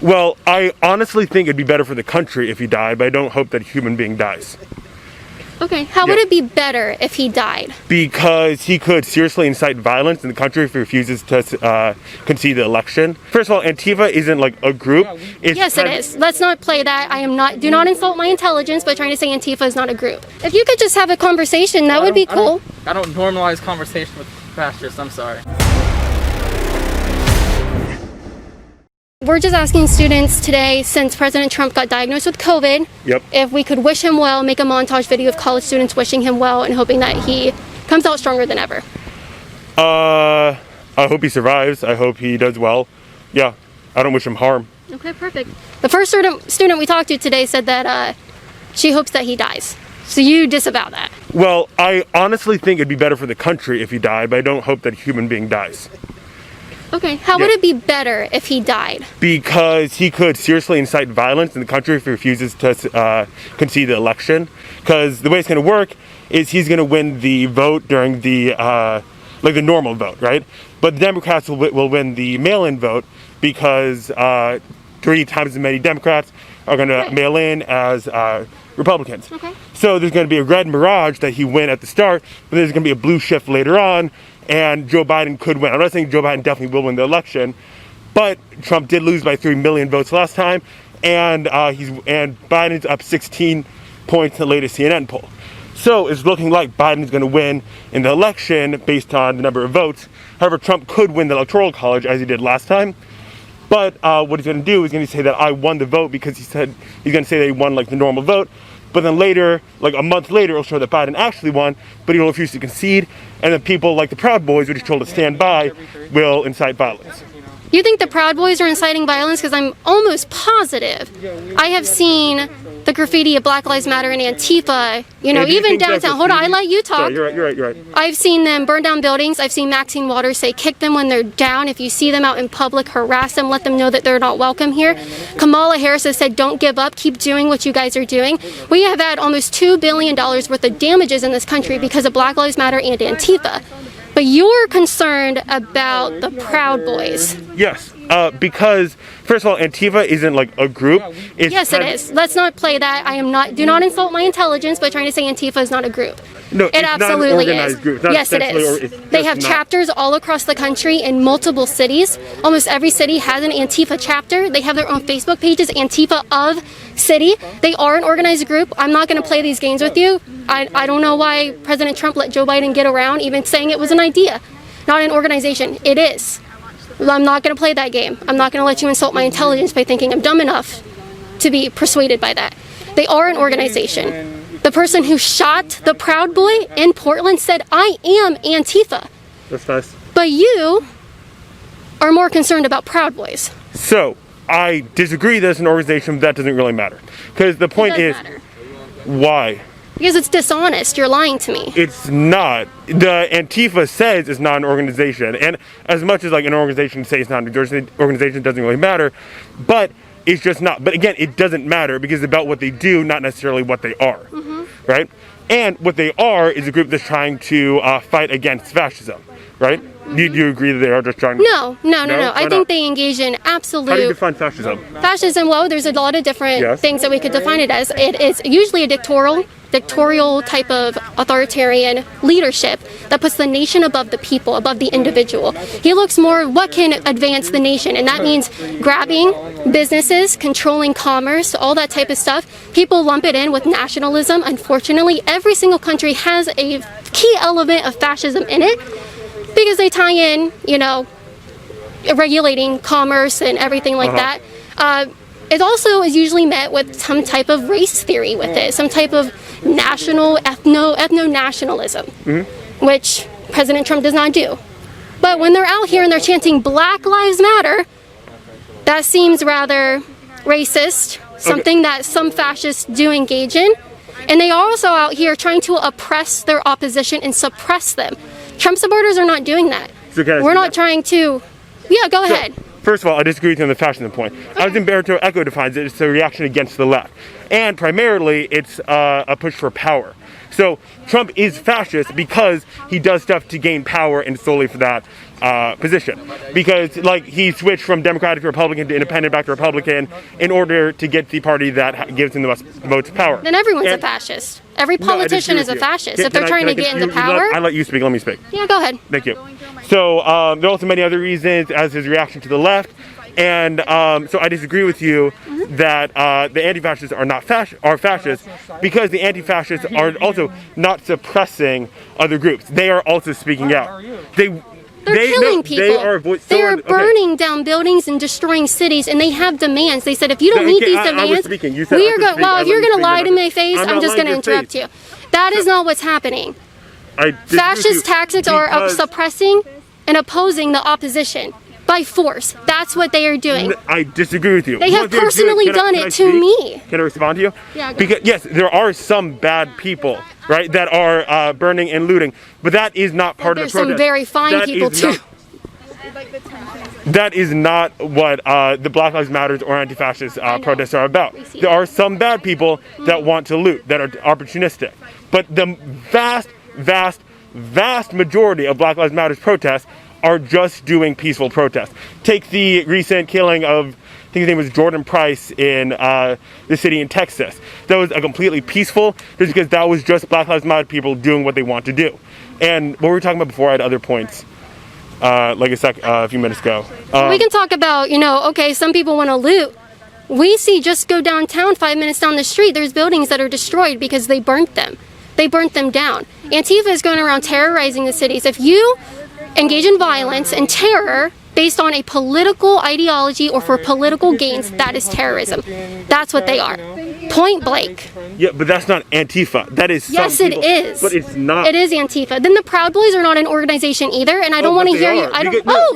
Well, I honestly think it'd be better for the country if he died, but I don't hope that a human being dies. Okay, how would it be better if he died? Because he could seriously incite violence in the country if he refuses to concede the election. First of all, Antifa isn't like a group. Yes, it is. Let's not play that. Do not insult my intelligence by trying to say Antifa is not a group. If you could just have a conversation, that would be cool. I don't normalize conversation with fascists, I'm sorry. We're just asking students today, since President Trump got diagnosed with COVID, if we could wish him well, make a montage video of college students wishing him well and hoping that he comes out stronger than ever. I hope he survives. I hope he does well. Yeah, I don't wish him harm. Okay, perfect. The first student we talked to today said that she hopes that he dies. So you disavow that? Well, I honestly think it'd be better for the country if he died, but I don't hope that a human being dies. Okay, how would it be better if he died? Because he could seriously incite violence in the country if he refuses to concede the election. Because the way it's going to work is he's going to win the vote during the like the normal vote, right? But the Democrats will win the mail-in vote because 3 times as many Democrats are going to mail in as Republicans. Okay. So there's going to be a red mirage that he win at the start, but there's going to be a blue shift later on. And Joe Biden could win. I'm not saying Joe Biden definitely will win the election, but Trump did lose by 3 million votes last time, and Biden's up 16 points in the latest CNN poll. So it's looking like Biden's going to win in the election based on the number of votes. However, Trump could win the Electoral College as he did last time. But what he's going to do is going to say that I won the vote because he's going to say that he won like the normal vote. But then later, like a month later, it'll show that Biden actually won, but he'll refuse to concede. And then people like the Proud Boys, which he's told to stand by, will incite violence. You think the Proud Boys are inciting violence? Because I'm almost positive I have seen the graffiti of Black Lives Matter and Antifa, even downtown. Hold on, I let you talk. Yeah, you're right. I've seen them burn down buildings. I've seen Maxine Waters say, kick them when they're down. If you see them out in public, harass them, let them know that they're not welcome here. Kamala Harris has said, don't give up, keep doing what you guys are doing. We have had almost $2 billion worth of damages in this country because of Black Lives Matter and Antifa. But you're concerned about the Proud Boys. Yes, because first of all, Antifa isn't like a group. Yes, it is. Let's not play that. Do not insult my intelligence by trying to say Antifa is not a group. No, it absolutely not an organized group. Yes, it is. They have chapters all across the country in multiple cities. Almost every city has an Antifa chapter. They have their own Facebook pages, Antifa of City. They are an organized group. I'm not going to play these games with you. I don't know why President Trump let Joe Biden get around even saying it was an idea, not an organization. It is. I'm not going to play that game. I'm not going to let you insult my intelligence by thinking I'm dumb enough to be persuaded by that. They are an organization. The person who shot the Proud Boy in Portland said, I am Antifa. That's nice. But you are more concerned about Proud Boys. So, I disagree that it's an organization, but that doesn't really matter. Because the point is, why? Because it's dishonest. You're lying to me. It's not. The Antifa says it's not an organization. And as much as like an organization say it's not an organization, doesn't really matter. But it's just not. But again, it doesn't matter because it's about what they do, not necessarily what they are. Right? And what they are is a group that's trying to fight against fascism. Right? Do you agree that they are just trying to... No. I think they engage in absolute... How do you define fascism? Fascism, well, there's a lot of different things that we could define it as. It is usually a dictatorial type of authoritarian leadership that puts the nation above the people, above the individual. He looks more what can advance the nation, and that means grabbing businesses, controlling commerce, all that type of stuff. People lump it in with nationalism. Unfortunately, every single country has a key element of fascism in it, because they tie in, regulating commerce and everything like that. It also is usually met with some type of race theory with it, some type of ethno-nationalism, which President Trump does not do. But when they're out here and they're chanting Black Lives Matter, that seems rather racist, something that some fascists do engage in. And they are also out here trying to oppress their opposition and suppress them. Trump supporters are not doing that. We're not trying to... Yeah, go ahead. First of all, I disagree with you on the fascism point. Okay. As Umberto Eco defines it, it's a reaction against the left. And primarily, it's a push for power. So Trump is fascist because he does stuff to gain power and solely for that. position, because like he switched from Democratic to Republican to Independent back to Republican in order to get the party that gives him the most power. Then everyone's a fascist. Every politician is a fascist. If they're trying to get into power. I let you speak. Let me speak. Yeah, go ahead. Thank you. So there are also many other reasons as his reaction to the left. And so I disagree with you that the anti-fascists are fascists, because the anti-fascists are also not suppressing other groups. They are also speaking out. They're killing people. They are burning down buildings and destroying cities, and they have demands. They said, if you don't meet these demands, we are going. Well, if you're going to lie to my face, I'm just going to interrupt you. That is not what's happening. Fascist tactics are suppressing and opposing the opposition by force. That's what they are doing. I disagree with you. They have personally done it to me. Can I respond to you? Yeah. Because yes, there are some bad people, right, that are burning and looting, but that is not part of the protest. There's some very fine people too. That is not what the Black Lives Matter or anti-fascist protests are about. There are some bad people that want to loot, that are opportunistic, but the vast majority of Black Lives Matter protests are just doing peaceful protests. Take the recent killing of, I think his name was Jordan Price in the city in Texas. That was a completely peaceful, just because that was just Black Lives Matter people doing what they want to do. And what we were talking about before, I had other points, like a few minutes ago. We can talk about, okay, some people want to loot. We see, just go downtown, 5 minutes down the street, there's buildings that are destroyed because they burnt them. They burnt them down. Antifa is going around terrorizing the cities. If you engage in violence and terror based on a political ideology or for political gains, that is terrorism. That's what they are. Point blank. Yeah, but that's not Antifa. That is Yes, it is. But it's not. It is Antifa. Then the Proud Boys are not an organization either, and I don't want to hear you.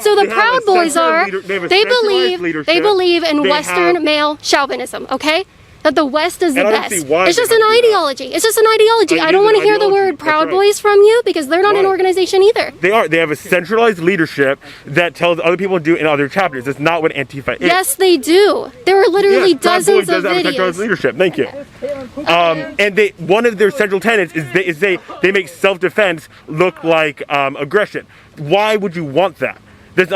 So the Proud Boys are. They believe in Western male chauvinism. Okay. That the West is the best. It's just an ideology. It's just an ideology. I don't want to hear the word Proud Boys from you, because they're not an organization either. They are. They have a centralized leadership that tells other people to do in other chapters. That's not what Antifa is. Yes, they do. There are literally dozens of videos. Have a centralized leadership. Thank you. And one of their central tenets is they make self-defense look like aggression. Why would you want that? There's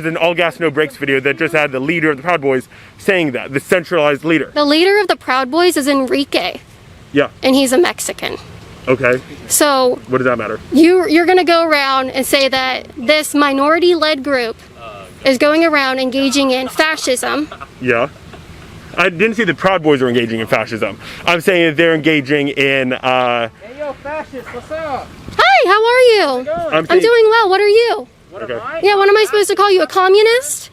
an all gas no brakes video that just had the leader of the Proud Boys saying that, the centralized leader. The leader of the Proud Boys is Enrique. Yeah. And he's a Mexican. Okay. So what does that matter? You're going to go around and say that this minority-led group is going around engaging in fascism. Yeah. I didn't say the Proud Boys are engaging in fascism. I'm saying that they're engaging in. Hey, yo, fascist, what's up? Hi, how are you? I'm doing well. What are you? Okay. Yeah, what am I supposed to call you? A communist?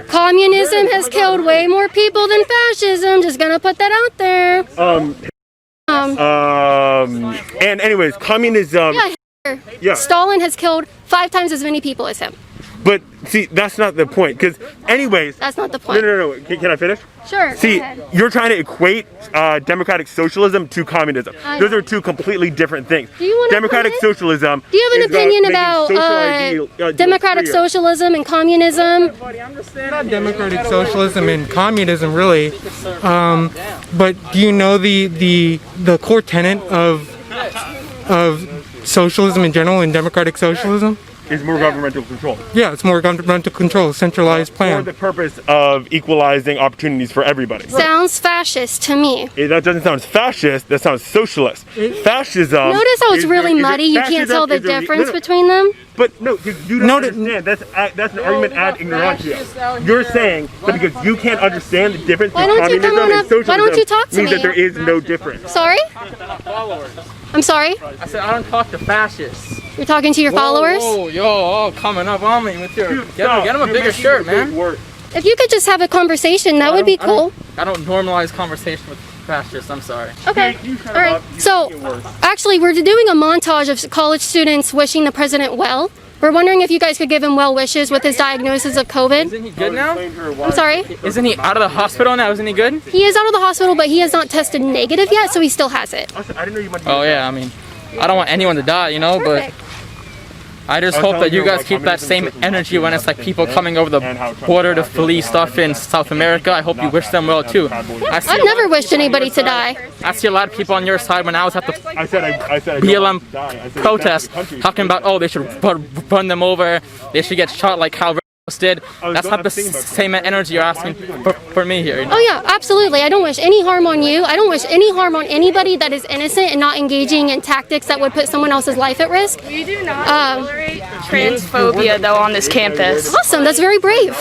Communism has killed way more people than fascism. Just gonna put that out there. And anyways, communism. Yeah. Stalin has killed 5 times as many people as him. But see, that's not the point. Because anyways. That's not the point. No. Can I finish? Sure. See, you're trying to equate democratic socialism to communism. Those are two completely different things. Do you want democratic socialism? Do you have an opinion about democratic socialism and communism? Not democratic socialism and communism, really. But do you know the core tenet of socialism in general and democratic socialism? Is more governmental control. Yeah, it's more governmental control, centralized plan. For the purpose of equalizing opportunities for everybody. Sounds fascist to me. That doesn't sound fascist, that sounds socialist. Fascism. Notice how it's really muddy, you can't tell the difference between them? But no, because you don't understand. That's an argument ad ignorantia. You're saying that because you can't understand the difference between communism and socialism, why don't you talk to means me? that there is no difference. Sorry? I'm sorry? I said I don't talk to fascists. You're talking to your followers? Oh, yo, coming up on me with your... Get him a bigger shirt, man. If you could just have a conversation, that would be cool. I don't normalize conversation with fascists, I'm sorry. Okay, all right. So, actually, we're doing a montage of college students wishing the president well. We're wondering if you guys could give him well wishes with his diagnosis of COVID. Isn't he good now? I'm sorry? Isn't he out of the hospital now? Isn't he good? He is out of the hospital, but he has not tested negative yet, so he still has it. Oh, yeah, I mean, I don't want anyone to die, but... I just hope that you guys keep that same energy when it's like people coming over the border to flee stuff in South America. I hope you wish them well too. I've never wished anybody to die. I see a lot of people on your side when I was at the BLM protest talking about, oh, they should run them over, they should get shot like how did. That's not the same energy you're asking for me here. You know? Oh yeah, absolutely. I don't wish any harm on you. I don't wish any harm on anybody that is innocent and not engaging in tactics that would put someone else's life at risk. We do not tolerate transphobia though on this campus. Awesome, that's very brave.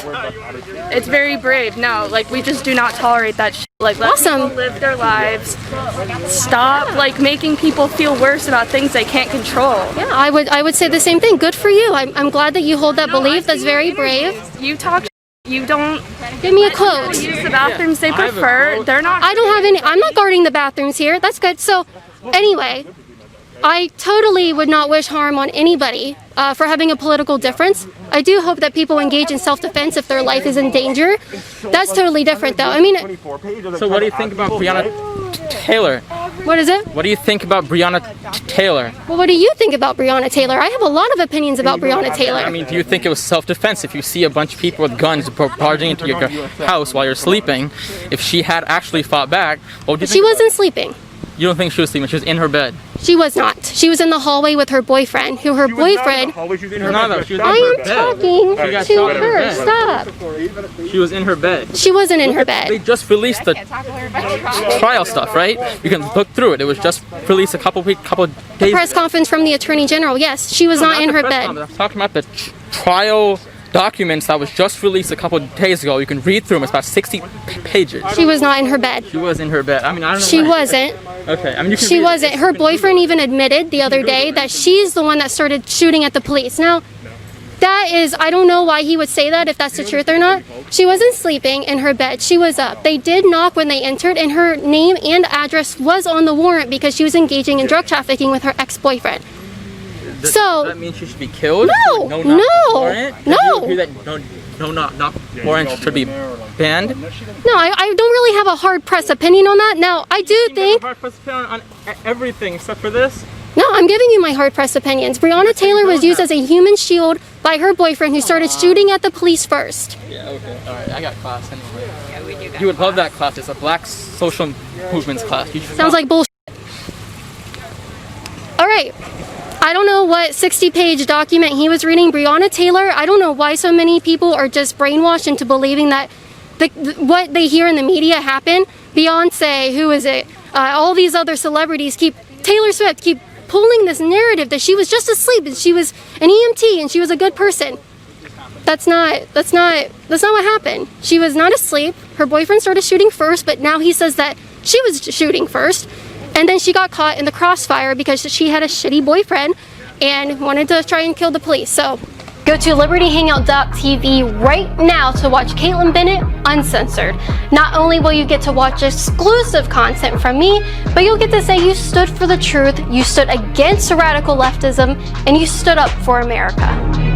It's very brave. No, like we just do not tolerate that shit. Like let people live their lives. Stop like making people feel worse about things they can't control. Yeah, I would say the same thing. Good for you. I'm glad that you hold that belief. That's very brave. You talk. You don't. Give me a quote. Use the bathrooms they prefer. They're not. I don't have any. I'm not guarding the bathrooms here. That's good. So, anyway, I totally would not wish harm on anybody for having a political difference. I do hope that people engage in self-defense if their life is in danger. That's totally different, though. I mean. So, what do you think about Breonna Taylor? What is it? What do you think about Breonna Taylor? Well, what do you think about Breonna Taylor? I have a lot of opinions about Breonna Taylor. I mean, do you think it was self-defense if you see a bunch of people with guns barging into your house while you're sleeping? If she had actually fought back, what would you think? She wasn't sleeping. You don't think she was sleeping? She was in her bed. She was not. She was in the hallway with her boyfriend, who her boyfriend. I am talking to her. Stop. She was in her bed. She wasn't in her bed. They just released the trial stuff, right? You can look through it. It was just released a couple days. The press conference from the Attorney General. Yes, she was not in her bed. I'm talking about the trial documents that was just released a couple days ago. You can read through them. It's about 60 pages. She was not in her bed. She was in her bed. I mean, I don't know. She wasn't. Okay. I mean, you can she wasn't. Her boyfriend even admitted the other day that she's the one that started shooting at the police. Now, that is, I don't know why he would say that, if that's the truth or not. She wasn't sleeping in her bed. She was up. They did knock when they entered, and her name and address was on the warrant because she was engaging in drug trafficking with her ex-boyfriend. Does that mean she should be killed? No, like, no, warrant? no. Do you agree that no warrant should be banned? No, I don't really have a hard press opinion on that. Now, I do think. Hard press opinion on everything except for this. No, I'm giving you my hard press opinions. Breonna Taylor was used as a human shield by her boyfriend, who started shooting at the police first. Yeah. Okay. All right. I got class anyway. Yeah, we do. You would love that class. It's a Black Social Movements class. Sounds like bullshit. All right. I don't know what 60-page document he was reading. Breonna Taylor, I don't know why so many people are just brainwashed into believing that what they hear in the media happened. Beyonce, who is it? All these other celebrities Taylor Swift keep pulling this narrative that she was just asleep and she was an EMT and she was a good person. That's not what happened. She was not asleep. Her boyfriend started shooting first, but now he says that she was shooting first. And then she got caught in the crossfire because she had a shitty boyfriend and wanted to try and kill the police. So go to libertyhangout.tv right now to watch Kaitlin Bennett Uncensored. Not only will you get to watch exclusive content from me, but you'll get to say you stood for the truth, you stood against radical leftism, and you stood up for America.